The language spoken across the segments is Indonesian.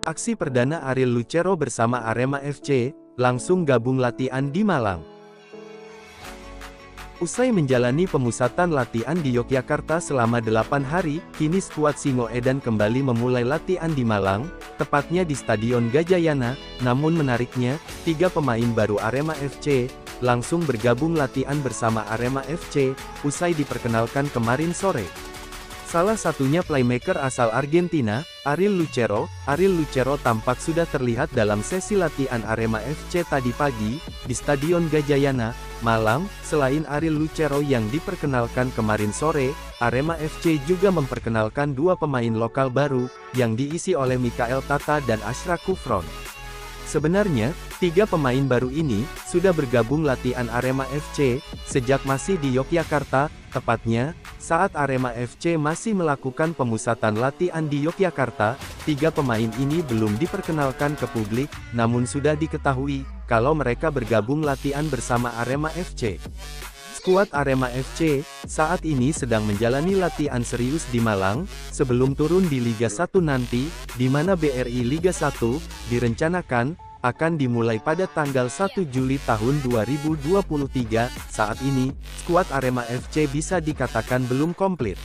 Aksi perdana Ariel Lucero bersama Arema FC, langsung gabung latihan di Malang. Usai menjalani pemusatan latihan di Yogyakarta selama 8 hari, kini skuad Singoedan kembali memulai latihan di Malang, tepatnya di Stadion Gajayana. Namun menariknya, 3 pemain baru Arema FC, langsung bergabung latihan bersama Arema FC, usai diperkenalkan kemarin sore. Salah satunya playmaker asal Argentina, Ariel Lucero. Ariel Lucero tampak sudah terlihat dalam sesi latihan Arema FC tadi pagi, di Stadion Gajayana, Malang. Selain Ariel Lucero yang diperkenalkan kemarin sore, Arema FC juga memperkenalkan 2 pemain lokal baru, yang diisi oleh Mikael Tata dan Ashraf Kufron. Sebenarnya, 3 pemain baru ini, sudah bergabung latihan Arema FC, sejak masih di Yogyakarta, tepatnya, saat Arema FC masih melakukan pemusatan latihan di Yogyakarta. 3 pemain ini belum diperkenalkan ke publik, namun sudah diketahui, kalau mereka bergabung latihan bersama Arema FC. Skuad Arema FC, saat ini sedang menjalani latihan serius di Malang, sebelum turun di Liga 1 nanti, di mana BRI Liga 1, direncanakan, akan dimulai pada tanggal 1 Juli tahun 2023, saat ini, skuad Arema FC bisa dikatakan belum komplit.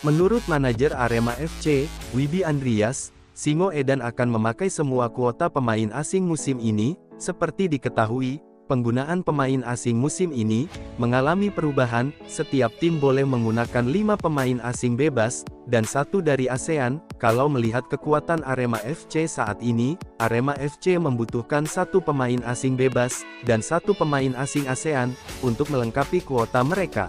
Menurut manajer Arema FC, Wibi Andrias, Singoedan akan memakai semua kuota pemain asing musim ini. Seperti diketahui, penggunaan pemain asing musim ini mengalami perubahan. Setiap tim boleh menggunakan 5 pemain asing bebas, dan 1 dari ASEAN. Kalau melihat kekuatan Arema FC saat ini, Arema FC membutuhkan 1 pemain asing bebas, dan 1 pemain asing ASEAN, untuk melengkapi kuota mereka.